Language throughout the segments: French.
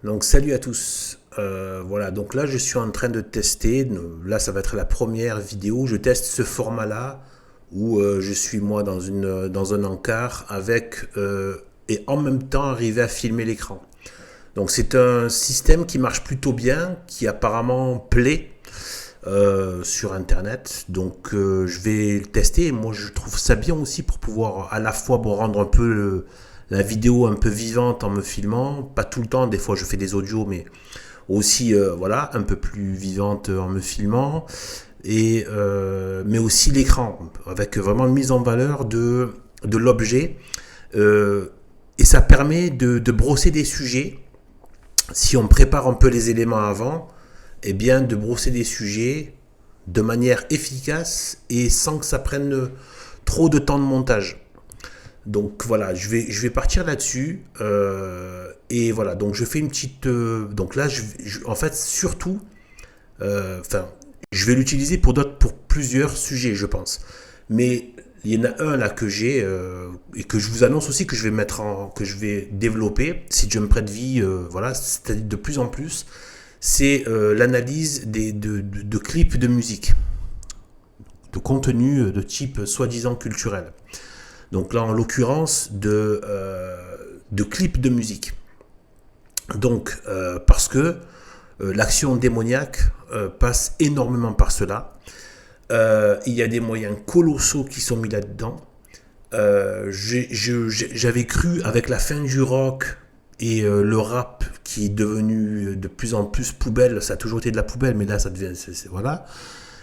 Donc salut à tous. Voilà, donc là je suis en train de tester. Là ça va être la première vidéo. Je teste ce format-là où je suis moi dans un encart avec et en même temps arriver à filmer l'écran. Donc c'est un système qui marche plutôt bien, qui apparemment plaît sur internet. Donc je vais le tester. Et moi je trouve ça bien aussi pour pouvoir à la fois rendre un peu la vidéo un peu vivante en me filmant, pas tout le temps, des fois je fais des audios, mais aussi voilà, un peu plus vivante en me filmant, et mais aussi l'écran, avec vraiment une mise en valeur de l'objet, et ça permet de brosser des sujets, si on prépare un peu les éléments avant, et bien de brosser des sujets de manière efficace et sans que ça prenne trop de temps de montage. Donc voilà, je vais partir là-dessus. Et voilà, donc je fais une petite. Donc là, en fait, surtout, enfin, je vais l'utiliser pour plusieurs sujets, je pense. Mais il y en a un là que j'ai et que je vous annonce aussi que je vais que je vais développer si Dieu me prête vie. Voilà, c'est-à-dire de plus en plus, c'est l'analyse de clips de musique, de contenu de type soi-disant culturel. Donc là, en l'occurrence, de clips de musique. Donc, parce que l'action démoniaque passe énormément par cela. Il y a des moyens colossaux qui sont mis là-dedans. J'avais cru, avec la fin du rock et le rap qui est devenu de plus en plus poubelle, ça a toujours été de la poubelle, mais là, ça devient... voilà.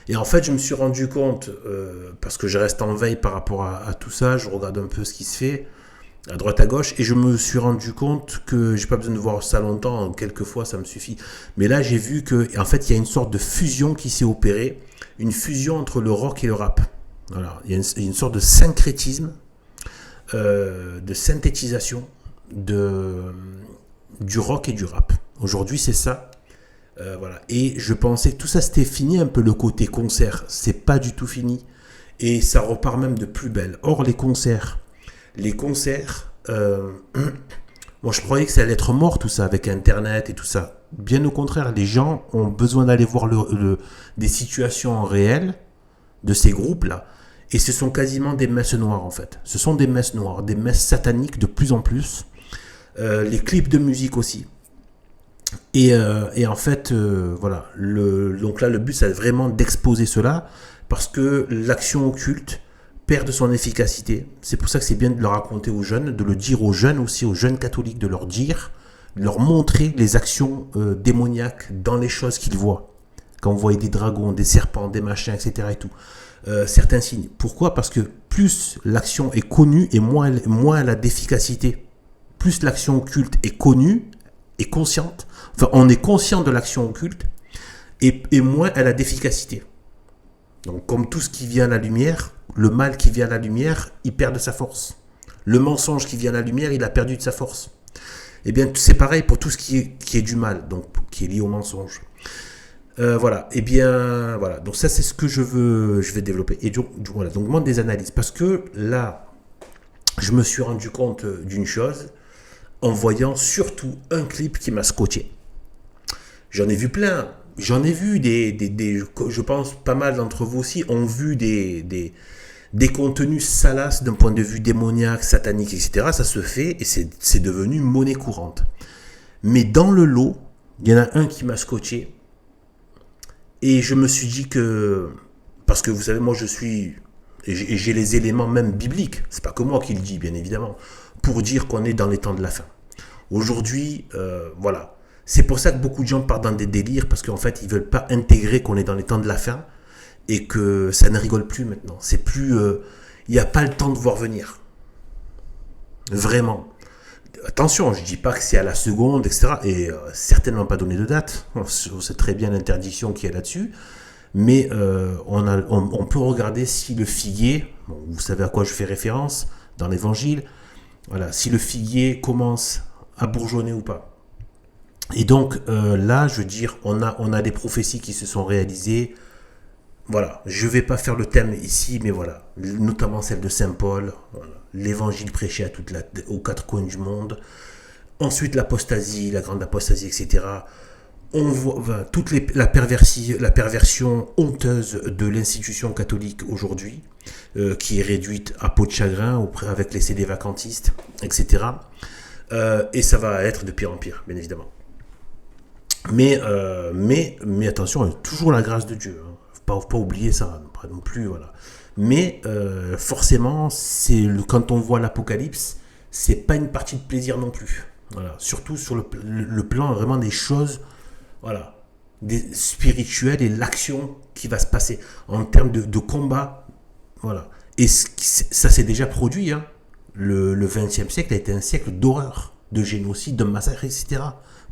Et en fait, je me suis rendu compte, parce que je reste en veille par rapport à tout ça, je regarde un peu ce qui se fait, à droite à gauche, et je me suis rendu compte que j'ai pas besoin de voir ça longtemps, quelques fois ça me suffit. Mais là, j'ai vu que, en fait, il y a une sorte de fusion qui s'est opérée, une fusion entre le rock et le rap. Voilà, il y a une sorte de syncrétisme, de synthétisation du rock et du rap. Aujourd'hui, c'est ça. Voilà. Et je pensais que tout ça c'était fini, un peu le côté concert. C'est pas du tout fini. Et ça repart même de plus belle. Or, les concerts, moi je croyais que ça allait être mort tout ça avec Internet et tout ça. Bien au contraire, les gens ont besoin d'aller voir des situations réelles de ces groupes-là. Et ce sont quasiment des messes noires en fait. Ce sont des messes noires, des messes sataniques de plus en plus. Les clips de musique aussi. Et en fait, voilà, donc là, le but, c'est vraiment d'exposer cela, parce que l'action occulte perd de son efficacité. C'est pour ça que c'est bien de le raconter aux jeunes, de le dire aux jeunes aussi, aux jeunes catholiques, de leur dire, de leur montrer les actions démoniaques dans les choses qu'ils voient. Quand vous voyez des dragons, des serpents, des machins, etc. et tout. Certains signes. Pourquoi? Parce que plus l'action est connue et moins elle a d'efficacité. Plus l'action occulte est connue et consciente, enfin on est conscient de l'action occulte, et moins elle a d'efficacité. Donc comme tout ce qui vient à la lumière, le mal qui vient à la lumière, il perd de sa force. Le mensonge qui vient à la lumière, il a perdu de sa force. Et bien c'est pareil pour tout ce qui est du mal, donc qui est lié au mensonge. Voilà, et bien voilà, donc ça c'est ce que je vais développer. Et donc voilà, donc moi des analyses, parce que là, je me suis rendu compte d'une chose, en voyant surtout un clip qui m'a scotché. J'en ai vu plein. J'en ai vu je pense pas mal d'entre vous aussi ont vu des contenus salaces d'un point de vue démoniaque, satanique, etc. Ça se fait et c'est devenu monnaie courante. Mais dans le lot, il y en a un qui m'a scotché. Et je me suis dit que, parce que vous savez, moi et j'ai les éléments même bibliques, c'est pas que moi qui le dis, bien évidemment, pour dire qu'on est dans les temps de la fin. Aujourd'hui, voilà. C'est pour ça que beaucoup de gens partent dans des délires, parce qu'en fait, ils veulent pas intégrer qu'on est dans les temps de la fin et que ça ne rigole plus maintenant. C'est plus, il n'y a pas le temps de voir venir. Vraiment. Attention, je dis pas que c'est à la seconde, etc. Et certainement pas donné de date. On sait très bien l'interdiction qu'il y a là-dessus. Mais on peut regarder si le figuier, bon, vous savez à quoi je fais référence dans l'évangile, voilà, si le figuier commence à bourgeonner ou pas. Et donc là, je veux dire, on a des prophéties qui se sont réalisées. Voilà, je ne vais pas faire le thème ici, mais voilà, notamment celle de Saint Paul, voilà, l'évangile prêché aux quatre coins du monde. Ensuite, l'apostasie, la grande apostasie, etc. On voit la perversion honteuse de l'institution catholique aujourd'hui, qui est réduite à peau de chagrin avec les CD vacantistes, etc. Et ça va être de pire en pire, bien évidemment. Mais attention, toujours la grâce de Dieu. Hein. Faut pas oublier ça, pas non plus, voilà. Mais forcément, quand on voit l'Apocalypse, c'est pas une partie de plaisir non plus. Voilà. Surtout sur le plan vraiment des choses, voilà, des spirituelles et l'action qui va se passer en termes de combat, voilà. Et ça s'est déjà produit. Hein. Le XXe siècle a été un siècle d'horreur, de génocide, de massacre, etc.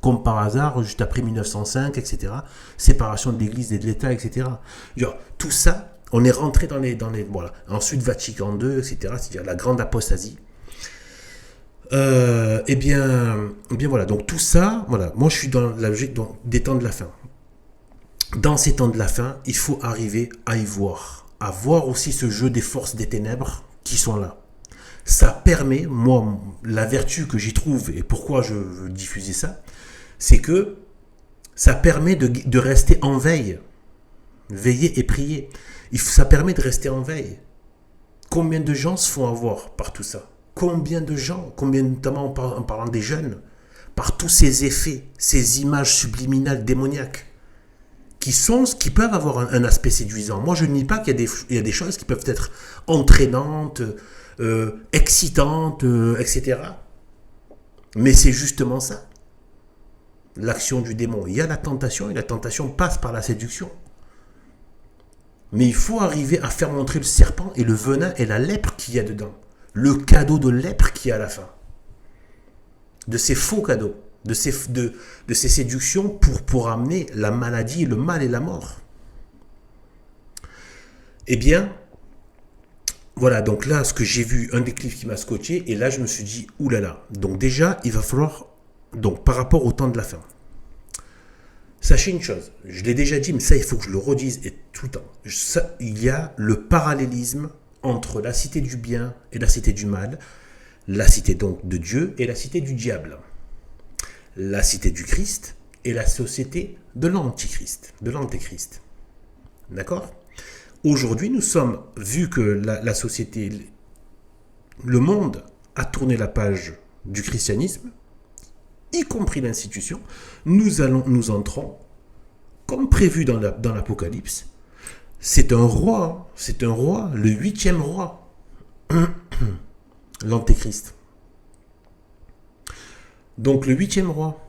Comme par hasard, juste après 1905, etc. Séparation de l'Église et de l'État, etc. Genre, tout ça, on est rentré dans les voilà. Ensuite, Vatican II, etc. C'est-à-dire la grande apostasie. Eh bien voilà. Donc tout ça, voilà. Moi, je suis dans la logique des temps de la fin. Dans ces temps de la fin, il faut arriver à y voir, à voir aussi ce jeu des forces des ténèbres qui sont là. Ça permet, moi, la vertu que j'y trouve et pourquoi je veux diffuser ça, c'est que ça permet de rester en veille. Veiller et prier. Ça permet de rester en veille. Combien de gens se font avoir par tout ça? Combien de gens, notamment en parlant des jeunes, par tous ces effets, ces images subliminales démoniaques, qui peuvent avoir un aspect séduisant. Moi, je ne nie pas qu'il y a des choses qui peuvent être entraînantes, excitantes, etc. Mais c'est justement ça. L'action du démon. Il y a la tentation et la tentation passe par la séduction. Mais il faut arriver à faire montrer le serpent et le venin et la lèpre qu'il y a dedans. Le cadeau de lèpre qu'il y a à la fin. De ces faux cadeaux. De ces séductions pour amener la maladie, le mal et la mort. Eh bien, voilà, donc là, ce que j'ai vu, un déclic qui m'a scotché, et là, je me suis dit, oulala. Donc déjà, il va falloir, donc par rapport au temps de la fin, sachez une chose, je l'ai déjà dit, mais ça, il faut que je le redise et tout le temps. Il y a le parallélisme entre la cité du bien et la cité du mal, la cité donc de Dieu et la cité du diable, la cité du Christ et la société de l'antichrist, de l'antéchrist. D'accord ? Aujourd'hui, nous sommes, vu que la société, le monde a tourné la page du christianisme, y compris l'institution, nous entrons, comme prévu dans l'Apocalypse, c'est un roi, le 8e roi, l'antéchrist. Donc le 8e roi.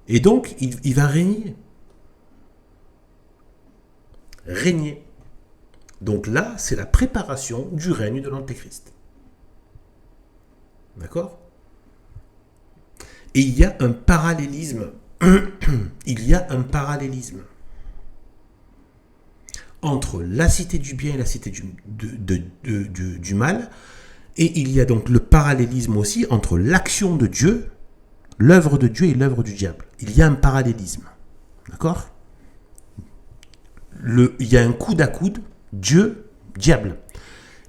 Et donc, il va régner. Régner. Donc là, c'est la préparation du règne de l'antéchrist. D'accord ? Et il y a un parallélisme. Il y a un parallélisme entre la cité du bien et la cité du mal. Et il y a donc le parallélisme aussi entre l'action de Dieu, l'œuvre de Dieu et l'œuvre du diable. Il y a un parallélisme. D'accord ? Il y a un coude à coude, Dieu, diable.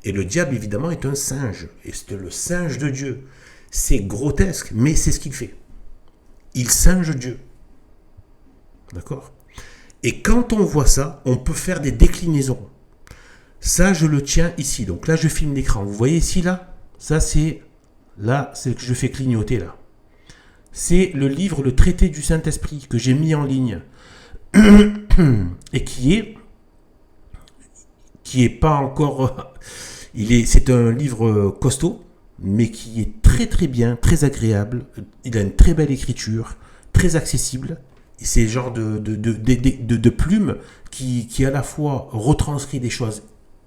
Et le diable, évidemment, est un singe. Et c'est le singe de Dieu. C'est grotesque, mais c'est ce qu'il fait. Il singe Dieu. D'accord ? Et quand on voit ça, on peut faire des déclinaisons. Ça, je le tiens ici. Donc là, je filme l'écran. Vous voyez ici, là ? Ça, c'est... Là, c'est que je fais clignoter, là. C'est le livre, le traité du Saint-Esprit, que j'ai mis en ligne. Et qui est pas encore... c'est un livre costaud, mais qui est très très bien, très agréable. Il a une très belle écriture, très accessible. Et c'est le genre de plume qui à la fois retranscrit des choses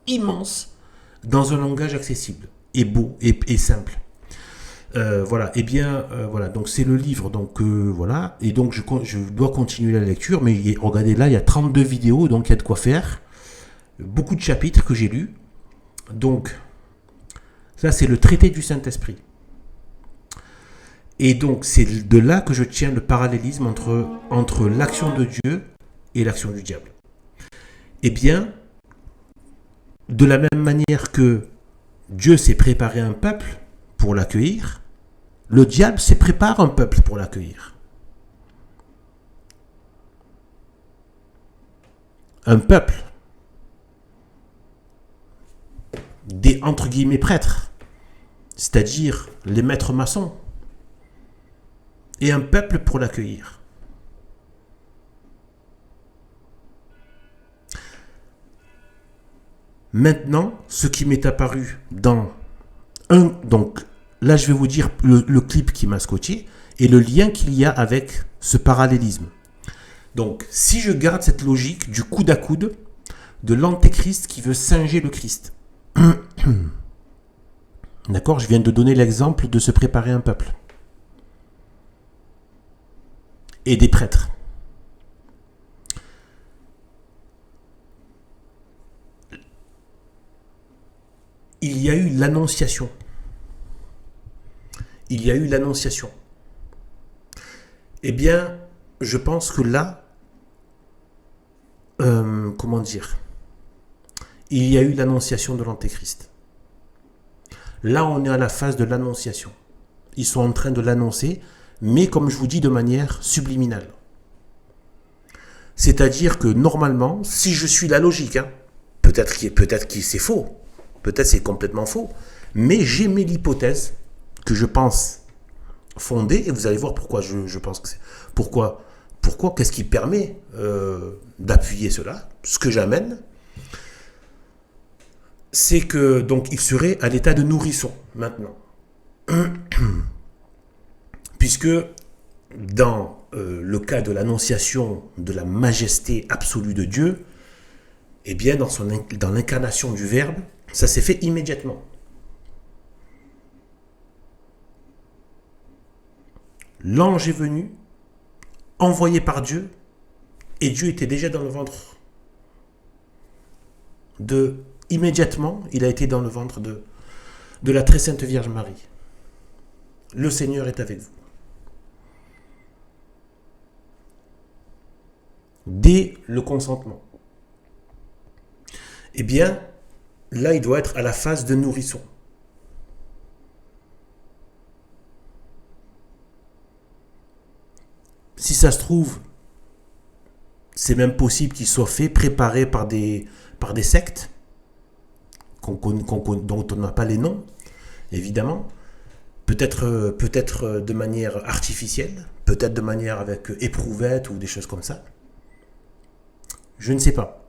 immenses dans un langage accessible et beau et simple. Voilà, et bien voilà, donc c'est le livre, donc voilà, et donc je dois continuer la lecture, mais regardez là, il y a 32 vidéos, donc il y a de quoi faire, beaucoup de chapitres que j'ai lus, donc ça c'est le traité du Saint-Esprit, et donc c'est de là que je tiens le parallélisme entre l'action de Dieu et l'action du diable. Eh bien, de la même manière que Dieu s'est préparé un peuple pour l'accueillir, Le diable se prépare un peuple pour l'accueillir. Un peuple, des entre guillemets prêtres, c'est-à-dire les maîtres maçons, et un peuple pour l'accueillir. Maintenant, ce qui m'est apparu dans un... Donc, là, je vais vous dire le clip qui m'a scotché et le lien qu'il y a avec ce parallélisme. Donc, si je garde cette logique du coude à coude de l'antéchrist qui veut singer le Christ. D'accord, je viens de donner l'exemple de se préparer un peuple. Et des prêtres. Il y a eu l'annonciation. Il y a eu l'annonciation. Eh bien, je pense que là, comment dire, il y a eu l'annonciation de l'Antéchrist. Là, on est à la phase de l'annonciation. Ils sont en train de l'annoncer, mais comme je vous dis, de manière subliminale. C'est-à-dire que normalement, si je suis la logique, peut-être que c'est faux, peut-être c'est complètement faux, mais j'émets l'hypothèse que je pense fondée, et vous allez voir pourquoi je pense que c'est... Pourquoi qu'est-ce qui permet d'appuyer cela? Ce que j'amène, c'est que donc il serait à l'état de nourrisson maintenant. Puisque dans le cas de l'annonciation de la majesté absolue de Dieu, eh bien dans l'incarnation du Verbe, ça s'est fait immédiatement. L'ange est venu, envoyé par Dieu, et Dieu était déjà dans le ventre. Immédiatement, il a été dans le ventre de la très sainte Vierge Marie. Le Seigneur est avec vous. Dès le consentement. Eh bien, là, il doit être à la phase de nourrisson. Si ça se trouve, c'est même possible qu'il soit fait, préparé par des sectes dont on n'a pas les noms, évidemment. Peut-être de manière artificielle, peut-être de manière avec éprouvette ou des choses comme ça. Je ne sais pas.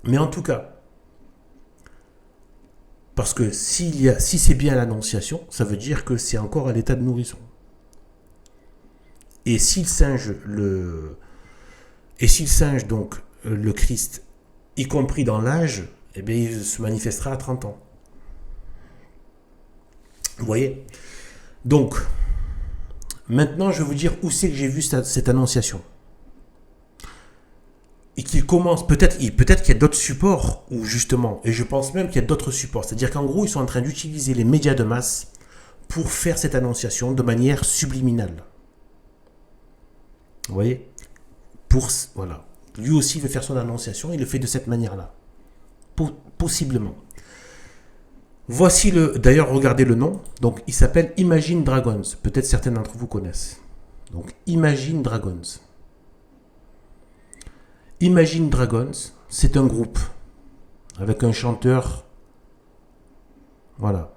Mais en tout cas, parce que si c'est bien l'annonciation, ça veut dire que c'est encore à l'état de nourrisson. Et s'il singe donc le Christ, y compris dans l'âge, eh bien il se manifestera à 30 ans. Vous voyez? Donc, maintenant je vais vous dire où c'est que j'ai vu cette annonciation. Et qu'il commence, peut-être qu'il y a d'autres supports, ou justement, et je pense même qu'il y a d'autres supports. C'est-à-dire qu'en gros, ils sont en train d'utiliser les médias de masse pour faire cette annonciation de manière subliminale. Vous voyez? Voilà. Lui aussi veut faire son annonciation, il le fait de cette manière-là. Possiblement. Voici d'ailleurs, regardez le nom. Donc, il s'appelle Imagine Dragons. Peut-être certains d'entre vous connaissent. Donc, Imagine Dragons. Imagine Dragons, c'est un groupe avec un chanteur. Voilà.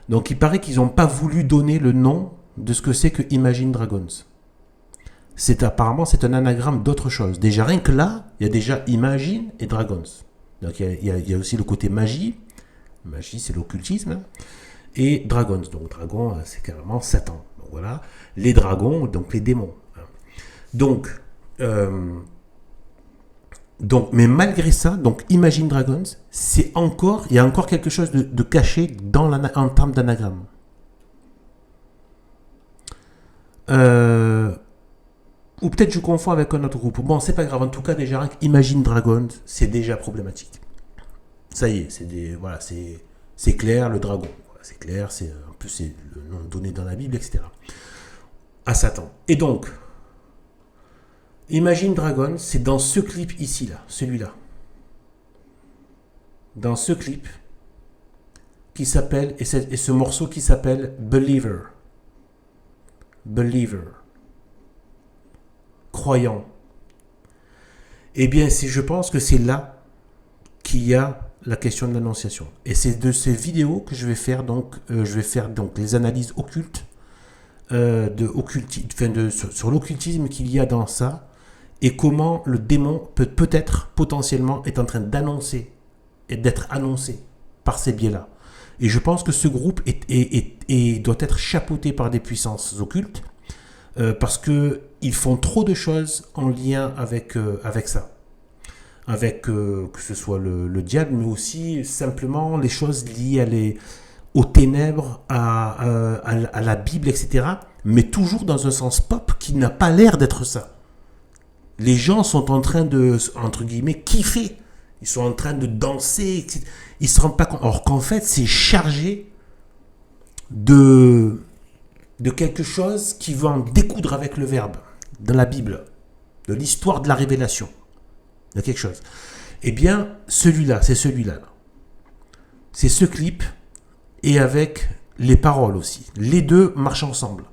Donc, il paraît qu'ils n'ont pas voulu donner le nom de ce que c'est que Imagine Dragons. Apparemment, c'est un anagramme d'autre chose. Déjà, rien que là, il y a déjà Imagine et Dragons. Donc, il y a aussi le côté magie. Magie, c'est l'occultisme. Et Dragons. Donc, dragon, c'est carrément Satan. Donc, voilà. Les dragons, donc les démons. Donc, mais malgré ça, donc Imagine Dragons, il y a encore quelque chose de caché en termes d'anagramme. Ou peut-être je confonds avec un autre groupe. Bon, c'est pas grave. En tout cas, déjà, Imagine Dragons, c'est déjà problématique. Ça y est, c'est clair, le dragon. Voilà, c'est clair, en plus c'est le nom donné dans la Bible, etc. À Satan. Et donc, Imagine Dragons, c'est dans ce clip ici, là, celui-là. Dans ce clip qui s'appelle, et ce morceau qui s'appelle Believer. believer, croyant. Eh bien, je pense que c'est là qu'il y a la question de l'annonciation. Et c'est de ces vidéos que je vais faire donc, les analyses occultes sur l'occultisme qu'il y a dans ça et comment le démon peut-être potentiellement est en train d'annoncer et d'être annoncé par ces biais-là. Et je pense que ce groupe doit être chapeauté par des puissances occultes parce qu'ils font trop de choses en lien avec ça. Avec que ce soit le diable, mais aussi simplement les choses liées aux ténèbres, à la Bible, etc. Mais toujours dans un sens pop qui n'a pas l'air d'être ça. Les gens sont en train de, entre guillemets, kiffer. Ils sont en train de danser, etc. Ils ne se rendent pas compte. Or qu'en fait, c'est chargé de quelque chose qui va en découdre avec le verbe dans la Bible, de l'histoire de la révélation. Il y a quelque chose. Eh bien, celui-là, c'est celui-là. C'est ce clip et avec les paroles aussi. Les deux marchent ensemble.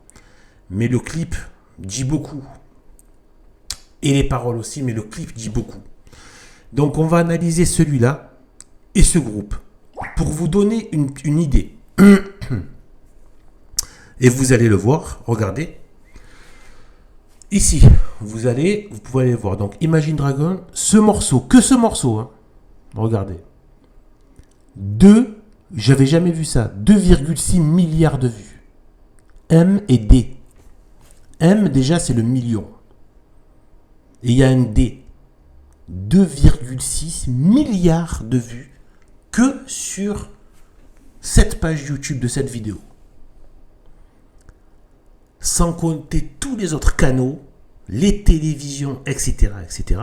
Mais le clip dit beaucoup. Et les paroles aussi, mais le clip dit beaucoup. Donc, on va analyser celui-là et ce groupe pour vous donner une idée. Et vous allez le voir, regardez. Ici, vous pouvez aller voir. Donc, Imagine Dragon, ce morceau, hein. Regardez. J'avais jamais vu ça. 2,6 milliards de vues. M et D. M, déjà, c'est le million. Et il y a un D. 2,6 milliards de vues que sur cette page YouTube de cette vidéo. Sans compter tous les autres canaux, les télévisions, etc., etc.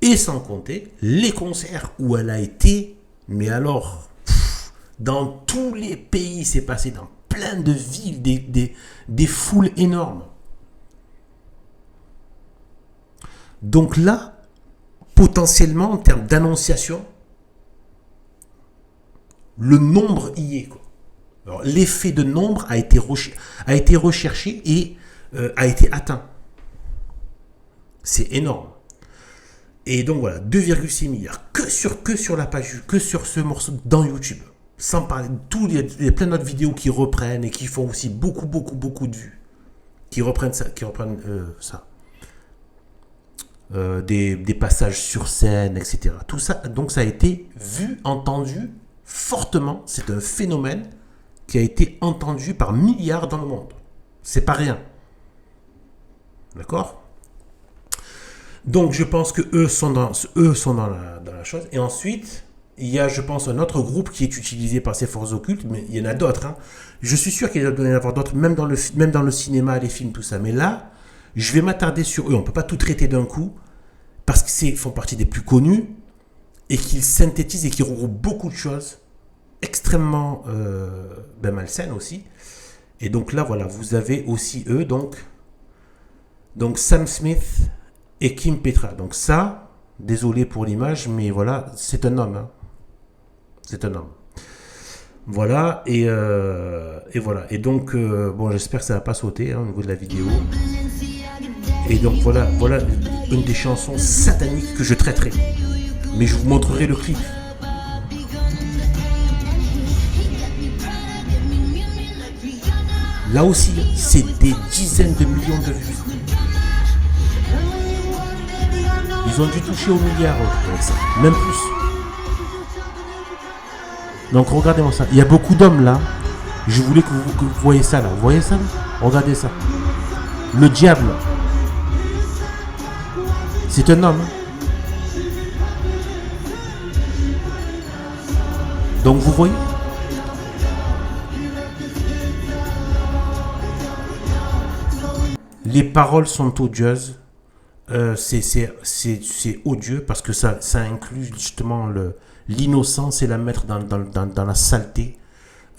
Et sans compter les concerts où elle a été, mais alors, dans tous les pays, c'est passé dans plein de villes, des foules énormes. Donc là, potentiellement, en termes d'annonciation, le nombre y est, quoi. Alors, l'effet de nombre a été recherché et a été atteint. C'est énorme. Et donc voilà, 2,6 milliards que sur la page, que sur ce morceau dans YouTube. Sans parler de il y a plein d'autres vidéos qui reprennent et qui font aussi beaucoup de vues. Qui reprennent ça. Des passages sur scène, etc. Tout ça, donc ça a été vu, entendu fortement. C'est un phénomène qui a été entendu par milliards dans le monde. C'est pas rien. D'accord ? Donc je pense que eux sont dans la chose. Et ensuite, il y a, je pense, un autre groupe qui est utilisé par ces forces occultes, mais il y en a d'autres. Hein. Je suis sûr qu'il doit y en avoir d'autres, même dans le cinéma, les films, tout ça. Mais là, je vais m'attarder sur eux. On ne peut pas tout traiter d'un coup, parce qu'ils font partie des plus connus, et qu'ils synthétisent et qu'ils regroupent beaucoup de choses extrêmement malsaines aussi. Et donc là, voilà, vous avez aussi eux, donc Sam Smith et Kim Petra. Donc ça, désolé pour l'image, mais voilà, c'est un homme. Hein. C'est un homme. Voilà, et voilà. Et donc, j'espère que ça va pas sauter au niveau de la vidéo. Et donc voilà une des chansons sataniques que je traiterai. Mais je vous montrerai le clip. Là aussi, c'est des dizaines de millions de vues. Ils ont dû toucher au milliard avec ça, même plus. Donc regardez-moi ça. Il y a beaucoup d'hommes là. Je voulais que vous voyez ça là. Vous voyez ça là ? Regardez ça. Le diable. C'est un homme. Donc vous voyez ? Les paroles sont odieuses. C'est odieux parce que ça inclut justement l'innocence et la mettre dans la saleté,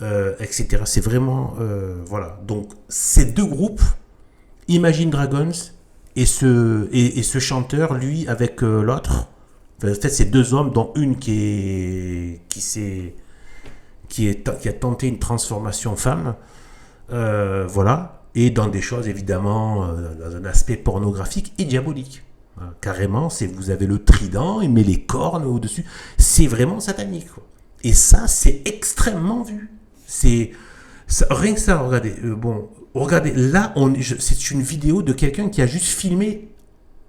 etc. C'est vraiment... voilà. Donc, ces deux groupes, Imagine Dragons et ce chanteur, lui, avec l'autre, en fait, c'est deux hommes, dont une qui a tenté une transformation femme. Voilà. Et dans des choses, évidemment, dans un aspect pornographique et diabolique. Voilà, carrément, vous avez le trident, il met les cornes au-dessus. C'est vraiment satanique, quoi. Et ça, c'est extrêmement vu. Rien que ça, regardez. Regardez, là, c'est une vidéo de quelqu'un qui a juste filmé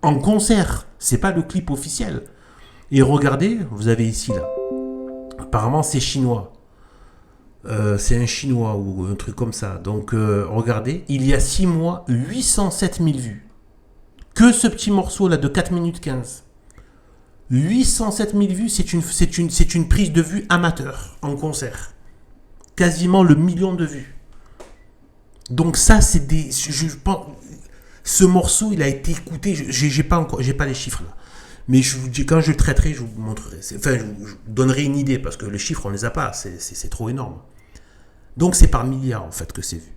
en concert. C'est pas le clip officiel. Et regardez, vous avez ici, là. Apparemment, c'est chinois. C'est un chinois ou un truc comme ça. Donc, regardez, il y a 6 mois, 807 000 vues. Que ce petit morceau là de 4 minutes 15. 807 000 vues, c'est une prise de vue amateur en concert. Quasiment le million de vues. Donc ça, c'est des... ce morceau, il a été écouté, j'ai pas les chiffres là. Mais quand je le traiterai, je vous montrerai. Enfin, je vous donnerai une idée, parce que les chiffres, on les a pas, c'est trop énorme. Donc c'est par milliards en fait que c'est vu.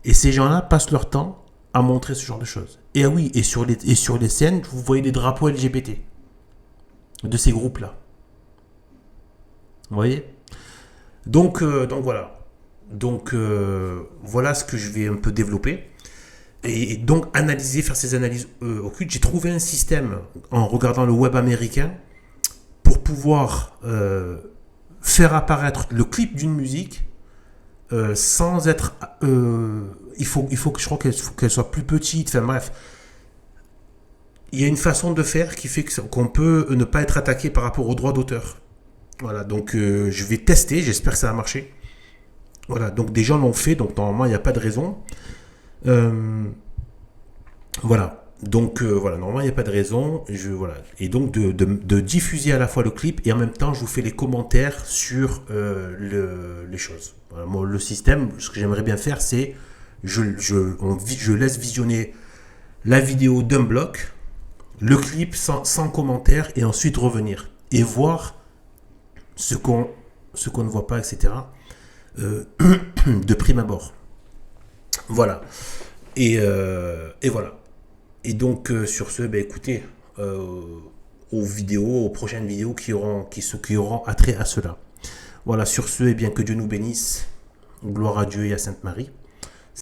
Et ces gens-là passent leur temps à montrer ce genre de choses. Et oui, et sur les scènes, vous voyez des drapeaux LGBT de ces groupes-là. Vous voyez ? Donc voilà. Donc voilà ce que je vais un peu développer. Et donc faire ces analyses occultes. J'ai trouvé un système en regardant le web américain pour pouvoir faire apparaître le clip d'une musique sans être... il faut que je crois qu'elle soit plus petite. Enfin bref. Il y a une façon de faire qui fait qu'on peut ne pas être attaqué par rapport aux droits d'auteur. Voilà, donc je vais tester, j'espère que ça va marcher. Voilà, donc des gens l'ont fait, donc normalement il n'y a pas de raison. Voilà, donc normalement il n'y a pas de raison. Et donc de diffuser à la fois le clip et en même temps je vous fais les commentaires sur les choses. Voilà, moi, le système, ce que j'aimerais bien faire, c'est je laisse visionner la vidéo d'un bloc, le clip sans commentaire et ensuite revenir et voir ce qu'on ne voit pas, etc. De prime abord. Voilà. Et voilà. Et donc, sur ce, écoutez, aux prochaines vidéos qui auront attrait à cela. Voilà, sur ce, bien que Dieu nous bénisse. Gloire à Dieu et à Sainte Marie.